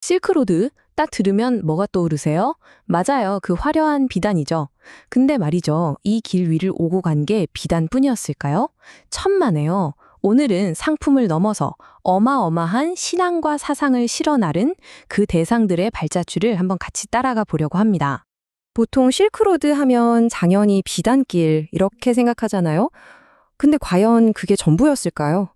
실크로드, 딱 들으면 뭐가 떠오르세요? 맞아요. 그 화려한 비단이죠. 근데 말이죠. 이 길 위를 오고 간 게 비단뿐이었을까요? 천만에요. 오늘은 상품을 넘어서 어마어마한 신앙과 사상을 실어 나른 그 대상들의 발자취를 한번 같이 따라가 보려고 합니다. 보통 실크로드 하면 당연히 비단길 이렇게 생각하잖아요. 근데 과연 그게 전부였을까요?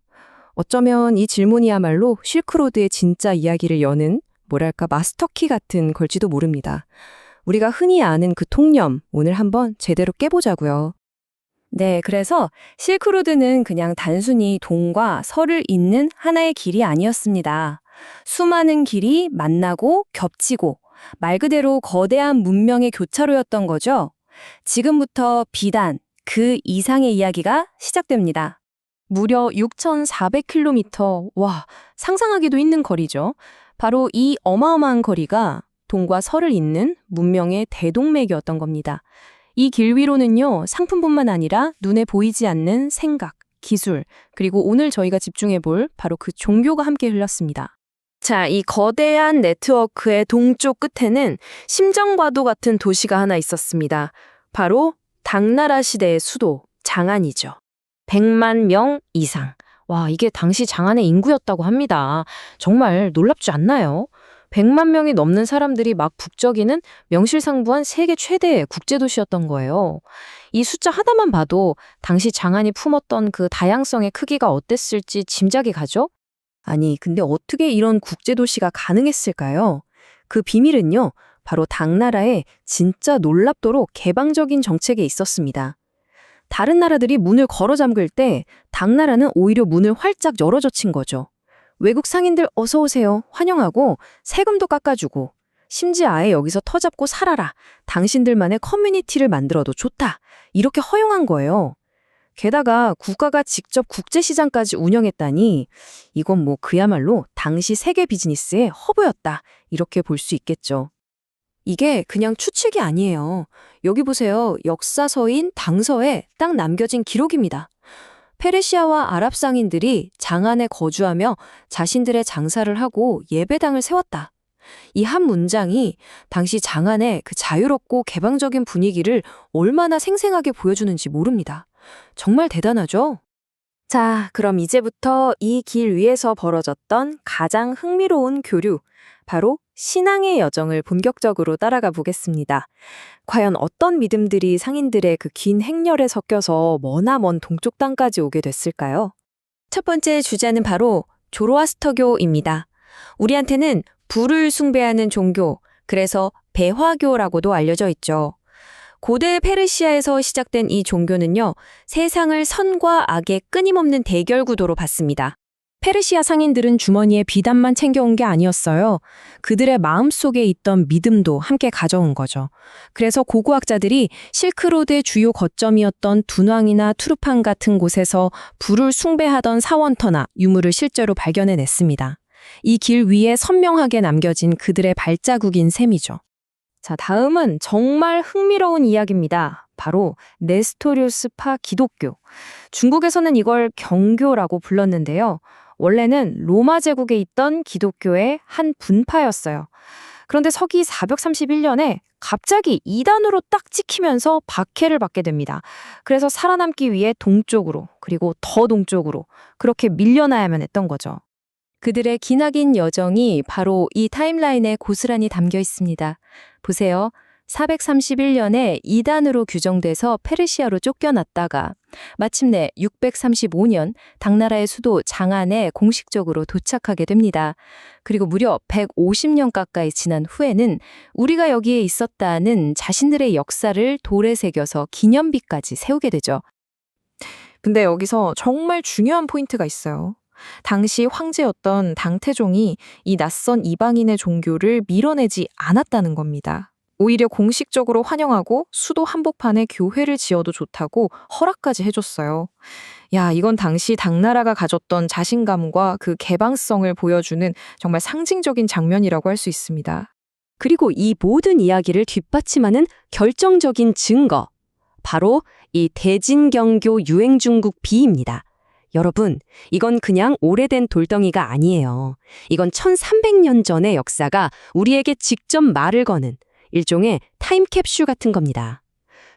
어쩌면 이 질문이야말로 실크로드의 진짜 이야기를 여는 뭐랄까 마스터키 같은 걸지도 모릅니다. 우리가 흔히 아는 그 통념 오늘 한번 제대로 깨보자고요. 네, 그래서 실크로드는 그냥 단순히 동과 서를 잇는 하나의 길이 아니었습니다. 수많은 길이 만나고 겹치고 말 그대로 거대한 문명의 교차로였던 거죠. 지금부터 비단, 그 이상의 이야기가 시작됩니다. 무려 6,400km. 와, 상상하기도 힘든 거리죠. 바로 이 어마어마한 거리가 동과 서를 잇는 문명의 대동맥이었던 겁니다. 이 길 위로는요, 상품뿐만 아니라 눈에 보이지 않는 생각, 기술, 그리고 오늘 저희가 집중해 볼 바로 그 종교가 함께 흘렀습니다. 자, 이 거대한 네트워크의 동쪽 끝에는 심정과도 같은 도시가 하나 있었습니다. 바로 당나라 시대의 수도, 장안이죠. 100만 명 이상. 와, 이게 당시 장안의 인구였다고 합니다. 정말 놀랍지 않나요? 100만 명이 넘는 사람들이 막 북적이는 명실상부한 세계 최대의 국제도시였던 거예요. 이 숫자 하나만 봐도 당시 장안이 품었던 그 다양성의 크기가 어땠을지 짐작이 가죠? 아니, 근데 어떻게 이런 국제도시가 가능했을까요? 그 비밀은요, 바로 당나라의 진짜 놀랍도록 개방적인 정책에 있었습니다. 다른 나라들이 문을 걸어 잠글 때 당나라는 오히려 문을 활짝 열어젖힌 거죠. 외국 상인들 어서 오세요 환영하고 세금도 깎아주고 심지어 아예 여기서 터잡고 살아라. 당신들만의 커뮤니티를 만들어도 좋다. 이렇게 허용한 거예요. 게다가 국가가 직접 국제시장까지 운영했다니 이건 뭐 그야말로 당시 세계 비즈니스의 허브였다. 이렇게 볼 수 있겠죠. 이게 그냥 추측이 아니에요. 여기 보세요. 역사서인 당서에 딱 남겨진 기록입니다. 페르시아와 아랍 상인들이 장안에 거주하며 자신들의 장사를 하고 예배당을 세웠다. 이 한 문장이 당시 장안의 그 자유롭고 개방적인 분위기를 얼마나 생생하게 보여주는지 모릅니다. 정말 대단하죠? 자, 그럼 이제부터 이 길 위에서 벌어졌던 가장 흥미로운 교류, 바로 신앙의 여정을 본격적으로 따라가 보겠습니다. 과연 어떤 믿음들이 상인들의 그 긴 행렬에 섞여서 머나먼 동쪽 땅까지 오게 됐을까요? 첫 번째 주자는 바로 조로아스터교입니다. 우리한테는 불을 숭배하는 종교, 그래서 배화교라고도 알려져 있죠. 고대 페르시아에서 시작된 이 종교는요, 세상을 선과 악의 끊임없는 대결 구도로 봤습니다. 페르시아 상인들은 주머니에 비단만 챙겨온 게 아니었어요. 그들의 마음속에 있던 믿음도 함께 가져온 거죠. 그래서 고고학자들이 실크로드의 주요 거점이었던 둔왕이나 투르판 같은 곳에서 불을 숭배하던 사원터나 유물을 실제로 발견해냈습니다. 이 길 위에 선명하게 남겨진 그들의 발자국인 셈이죠. 자, 다음은 정말 흥미로운 이야기입니다. 바로 네스토리우스파 기독교. 중국에서는 이걸 경교라고 불렀는데요. 원래는 로마 제국에 있던 기독교의 한 분파였어요. 그런데 서기 431년에 갑자기 이단으로 딱 찍히면서 박해를 받게 됩니다. 그래서 살아남기 위해 동쪽으로, 그리고 더 동쪽으로 그렇게 밀려나야만 했던 거죠. 그들의 기나긴 여정이 바로 이 타임라인에 고스란히 담겨 있습니다. 보세요. 431년에 이단으로 규정돼서 페르시아로 쫓겨났다가 마침내 635년 당나라의 수도 장안에 공식적으로 도착하게 됩니다. 그리고 무려 150년 가까이 지난 후에는 우리가 여기에 있었다는 자신들의 역사를 돌에 새겨서 기념비까지 세우게 되죠. 근데 여기서 정말 중요한 포인트가 있어요. 당시 황제였던 당태종이 이 낯선 이방인의 종교를 밀어내지 않았다는 겁니다. 오히려 공식적으로 환영하고 수도 한복판에 교회를 지어도 좋다고 허락까지 해줬어요. 야, 이건 당시 당나라가 가졌던 자신감과 그 개방성을 보여주는 정말 상징적인 장면이라고 할 수 있습니다. 그리고 이 모든 이야기를 뒷받침하는 결정적인 증거, 바로 이 대진경교 유행중국 비입니다. 여러분, 이건 그냥 오래된 돌덩이가 아니에요. 이건 1300년 전의 역사가 우리에게 직접 말을 거는 일종의 타임캡슐 같은 겁니다.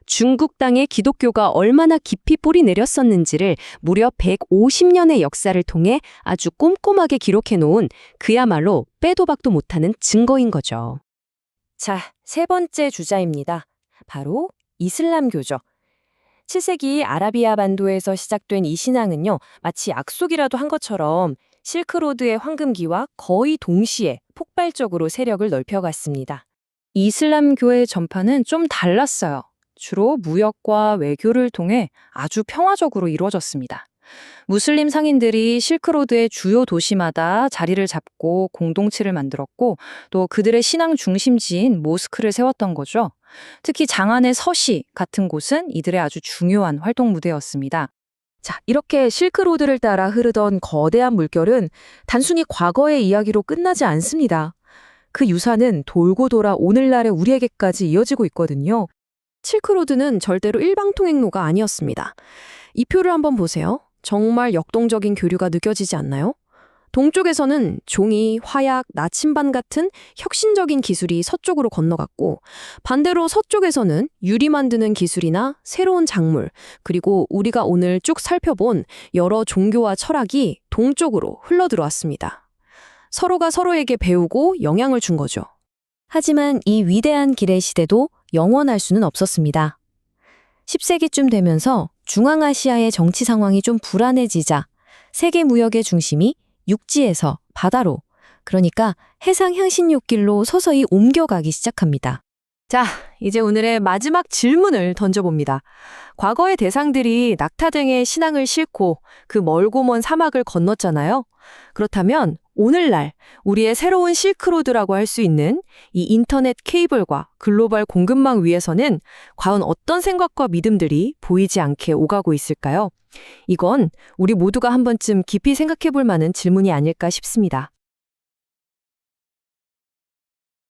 중국 땅에 기독교가 얼마나 깊이 뿌리 내렸었는지를 무려 150년의 역사를 통해 아주 꼼꼼하게 기록해 놓은 그야말로 빼도 박도 못하는 증거인 거죠. 자, 세 번째 주자입니다. 바로 이슬람교죠. 7세기 아라비아 반도에서 시작된 이 신앙은요, 마치 약속이라도 한 것처럼 실크로드의 황금기와 거의 동시에 폭발적으로 세력을 넓혀갔습니다. 이슬람교의 전파는 좀 달랐어요. 주로 무역과 외교를 통해 아주 평화적으로 이루어졌습니다. 무슬림 상인들이 실크로드의 주요 도시마다 자리를 잡고 공동체를 만들었고 또 그들의 신앙 중심지인 모스크를 세웠던 거죠. 특히 장안의 서시 같은 곳은 이들의 아주 중요한 활동 무대였습니다. 자, 이렇게 실크로드를 따라 흐르던 거대한 물결은 단순히 과거의 이야기로 끝나지 않습니다. 그 유산은 돌고 돌아 오늘날의 우리에게까지 이어지고 있거든요. 실크로드는 절대로 일방통행로가 아니었습니다. 이 표를 한번 보세요. 정말 역동적인 교류가 느껴지지 않나요? 동쪽에서는 종이, 화약, 나침반 같은 혁신적인 기술이 서쪽으로 건너갔고 반대로 서쪽에서는 유리 만드는 기술이나 새로운 작물, 그리고 우리가 오늘 쭉 살펴본 여러 종교와 철학이 동쪽으로 흘러들어왔습니다. 서로가 서로에게 배우고 영향을 준 거죠. 하지만 이 위대한 길의 시대도 영원할 수는 없었습니다. 10세기쯤 되면서 중앙아시아의 정치 상황이 좀 불안해지자 세계 무역의 중심이 육지에서 바다로, 그러니까 해상 향신료길로 서서히 옮겨가기 시작합니다. 자, 이제 오늘의 마지막 질문을 던져봅니다. 과거의 대상들이 낙타등의 신앙을 싣고 그 멀고 먼 사막을 건넜잖아요. 그렇다면 오늘날 우리의 새로운 실크로드라고 할 수 있는 이 인터넷 케이블과 글로벌 공급망 위에서는 과연 어떤 생각과 믿음들이 보이지 않게 오가고 있을까요? 이건 우리 모두가 한 번쯤 깊이 생각해 볼 만한 질문이 아닐까 싶습니다.